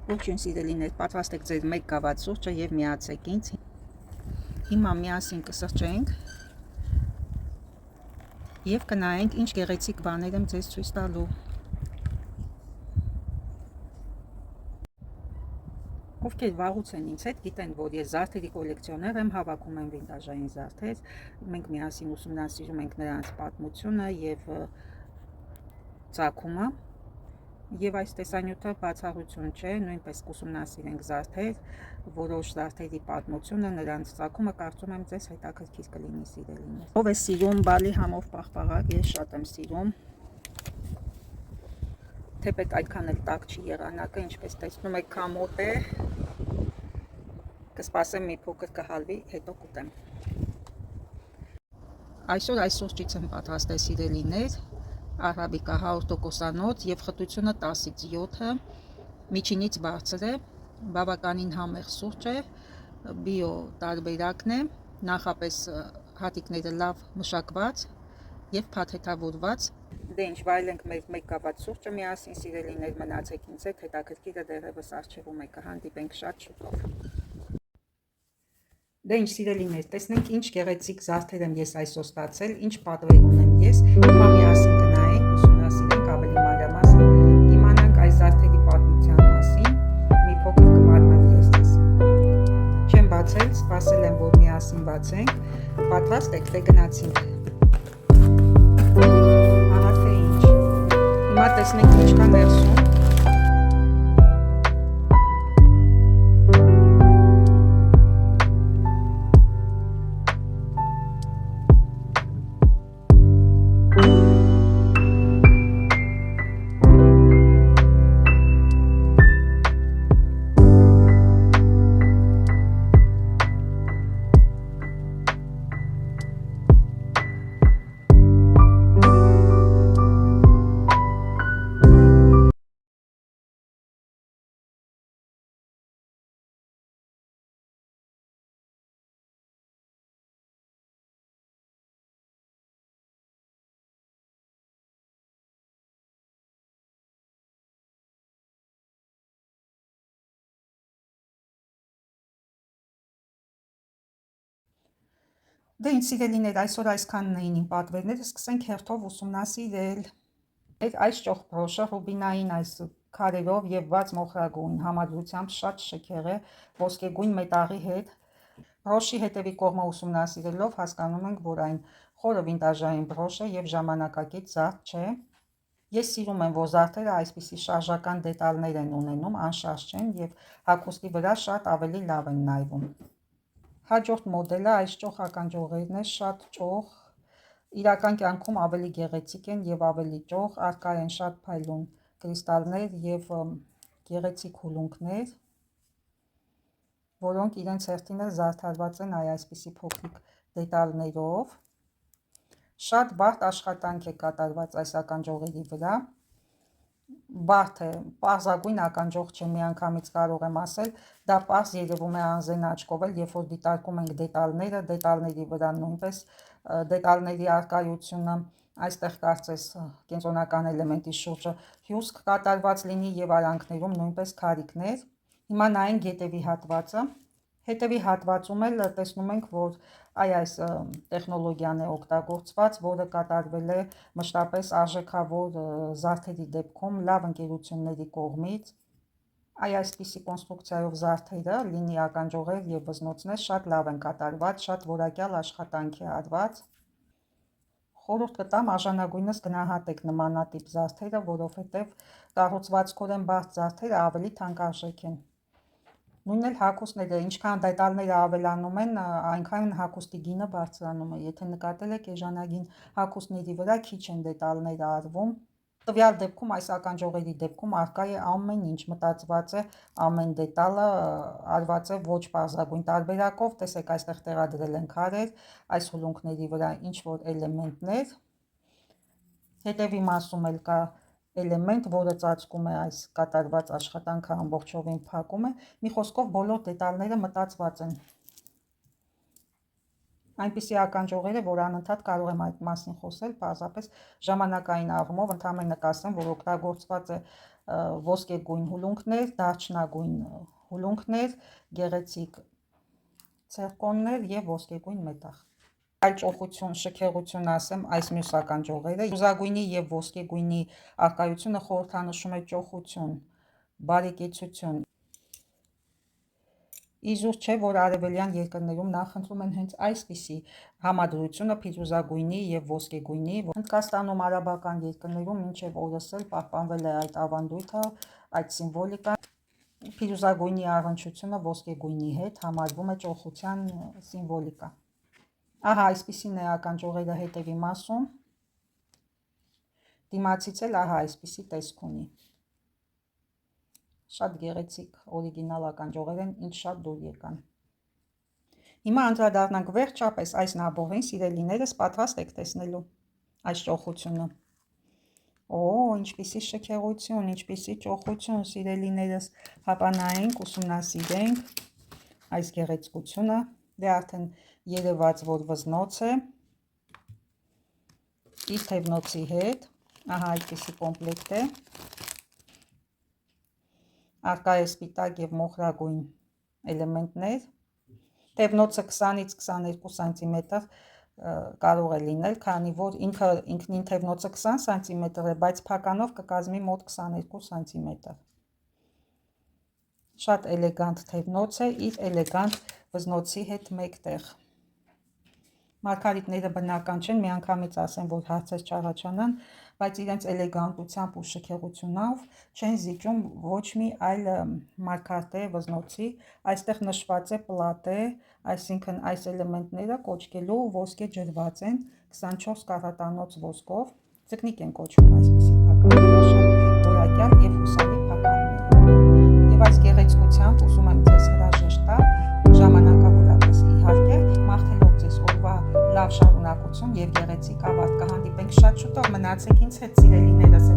Ողջույն սիրելիներ, պատրաստեք ձեր 1 գավաթ սուրճը եւ միացեք ինձ։ Հիմա միասին կսրճենք եւ կնայենք ինչ գեղեցիկ բաներ եմ ձեզ ցույց տալու։ Ովքեր վաղուց են ինձ հետ, գիտեն, որ ես զարդերի կոլեկցիոներ եմ, հավաքում եմ վինտաժային զարդեր։ Մենք միասին ուսումնասիրում ենք նրանց պատմությունը եւ ծագումը։ Եվ այս տեսանյութը բացառություն չէ, նույնպես կուսումնասիրենք զարդեր, որոշ զարդերի պատմությունը, նրանց ծագումը, կարծում եմ ձեզ հետաքրքիր կլինի սիրելիներ։ Ով է սիրում բալի համով պաղպաղակ, ես շատ եմ սիրում։ Թեպետ այդքան էլ տաք չի եղանակը, ինչպես տեսնում եք, քամոտ է։ Կսպասեմ մի փոքր կհալվի, հետո կուտեմ։ Այսօր այս սուրճից եմ պատրաստել սիրելիներ, արաբիկա 100%-անոց եւ խտությունը 10-ից 7-ը, միջինից բարձր է, բավականին համեղ սուրճ է, բիո տարբերակն է, նախապես հատիկները լավ մշակված եւ փաթեթավորված։ Դե ինչ, վայելենք մեր 1 գավաթ սուրճը միասին սիրելիներ, մնացեք ինձ հետ, հետաքրքիրը դեռևս առջևում է, կհանդիպենք շատ շուտով։ Դե ինչ սիրելիներ, տեսնենք ինչ գեղեցիկ զարդեր եմ ես այսօր ստացել, ինչ պատվեր ունեմ ես։ Հիմա միասին կնայենք, ուսումնասիրենք ավելի մանրամասն, իմանանք այս զարդերի պատմության մասին, մի փոքր կպատմեմ ես ձեզ։ Չեմ բացել, սպասել եմ, որ միասին բացենք։ Պատրաստ եք, դե գնացինք։ Ահա թե ինչ։ Հիմա տեսնենք ինչ կա ներսում։ Դե ինչ սիրելիներ, այսօր այսքանն էին իմ պատվերները, սկսենք հերթով ուսումնասիրել։ Այս ճոխ բրոշը ռուբինային այս քարերով եւ բաց մոխրագույն համադրությամբ շատ շքեղ է, ոսկեգույն մետաղի հետ։ Բրոշի հետևի կողմը ուսումնասիրելով հասկանում ենք, որ այն խորը վինտաժային բրոշ է եւ ժամանակակից զարդ չէ։ Ես սիրում եմ, որ զարդերը այսպիսի շարժական դետալներ են ունենում, անշարժ չեն եւ հագուստի վրա շատ ավելի լավ են նայվում։ Հաջորդ մոդելը այս ճոխ ականջողերն է, շատ ճոխ, իրական կյանքում ավելի գեղեցիկ են եւ ավելի ճոխ, առկա են շատ փայլուն կրիստալներ եւ գեղեցիկ հուլունքներ, որոնք իրենց հերթին էլ զարդարված են այսպիսի փոքրիկ դետալներով։ Շատ բարդ աշխատանք է կատարված այս ականջողերի վրա։ Բարդ է, պարզագույն ականջող չէ, միանգամից կարող եմ ասել, դա պարզ երևում է անզեն աչքով էլ, երբ որ դիտարկում ենք դետալները, դետալների վրա նույնպես դետալների առկայությունը, այստեղ կարծես կենտրոնական էլեմենտի շուրջը հյուսք կատարված լինի եւ արանքներում նույնպես քարիկներ։ Հիմա նայենք հետևի հատվածը։ Հետևի հատվածում էլ տեսնում ենք, որ այս տեխնոլոգիան է օգտագործված, որը կատարվել է մշտապես արժեքավոր զարդերի դեպքում լավ ընկերությունների կողմից։ Այսպիսի կոնստրուկցիայով զարդերը, լինի ականջողեր եւ վզնոցներ, շատ լավ են կատարված, շատ որակյալ աշխատանք է արված։ Խորհուրդ կտամ արժանագույնս գնահատեք նմանատիպ զարդերը, որովհետեւ կառուցվածքորեն բարդ զարդերը ավելի թանկարժեք են։ Նույնն էլ հագուստները, ինչքան դետալները ավելանում են, այնքան հագուստի գինը բարձրանում է։ Եթե նկատել եք, էժանագին հագուստների վրա քիչ են դետալները արվում։ Տվյալ դեպքում այս ականջողերի դեպքում արկա է ամեն ինչ, մտածված է, ամեն դետալը արված է ոչ պարզագույն տարբերակով։ Տեսեք, այստեղ տեղադրել են քարեր, այս հուլունքների վրա ինչ որ էլեմենտներ։ Հետևի մասում էլ կա էլեմենտ, որը ծածկում է այս կատարված աշխատանքը, ամբողջովին փակում է։ Մի խոսքով բոլոր դետալները մտածված են։ այնպիսի ականջողեր է, որ անընդհատ կարող եմ այդ մասին խոսել, պարզապես ժամանակային առումով ընդհանրապես նկատեմ, որ օգտագործված է ոսկեգույն հուլունքներ, դարչնագույն հուլունքներ, գեղեցիկ ցերկոններ եւ ոսկեգույն մետաղ։ Այլ ճոխություն, շքեղություն ասեմ այս մյուս ականջողերը, ուզագույնի եւ ոսկեգույնի արկայությունը խորհրդանշում է ճոխություն, բարեկեցություն։ Իզուր չէ, որ արևելյան երկրներում նախընտրում են հենց այսպիսի համադրությունը փիրուզագույնի եւ ոսկեգույնի։ Հնդկաստանում, արաբական երկրներում մինչև օրս էլ պահպանվել է այդ ավանդույթը, այդ սիմվոլիկան։ Փիրուզագույնի առնչությունը ոսկեգույնի հետ համարվում է ճոխության սիմվոլիկա։ Ահա այսպիսին է ականջողերը հետևի մասում, դիմացից էլ ահա այսպիսի տեսք ունի։ Շատ գեղեցիկ օրիգինալ ականջողեր են, ինձ շատ դուր եկան։ Հիմա անդրադառնանք վերջապես այս նաբողին, սիրելիներս, պատրաստ եք տեսնելու այս ճոխությունը։ Օ, ինչպիսի շքեղություն, ինչպիսի ճոխություն, սիրելիներս, հապա նայենք, ուսումնասիրենք այս գեղեցկությունը, դե արդեն երևաց, որ վզնոց է, իր թևնոցի հետ, ահա այդպիսի կոմպլեկտ է, արկա է սպիտակ եւ մոխրագույն էլեմենտներ, թևնոցը 20-ից 22 սանտիմետր կարող է լինել, քանի որ ինքնին թևնոցը 20 սանտիմետր է, բայց փականով կկազմի մոտ 22 սանտիմետր։ Շատ էլեգանտ թևնոց է, իր էլեգանտ վզնոցի հետ մեկտեղ։ Մարգարիտները բնական չեն, միանգամից ասեմ, որ հարցեր չառաջանան, բայց իրենց էլեգանտությամբ ու շքեղությունով չեն զիջում ոչ մի այլ մարգարտե վզնոցի։ Այստեղ նշված է պլատե, այսինքն այս էլեմենտները կոչկելու ոսկե ջրված են 24 կարատանոց ոսկով, ձկնիկ են կոչվում այսպիսի փականները, շատ որակյալ եւ հուսալի փականներ։ Եվ այս գեղեցկությամբ ուզում եմ ձեզ հրաժեշտ տալ, ժամանակավորապես իհարկե, մաղթելով ձեզ օրվա լավ շարունակություն եւ գեղեցիկ ավարտ, կհանդիպենք շատ շուտով, մնացեք ինձ հետ, սիրելիներս,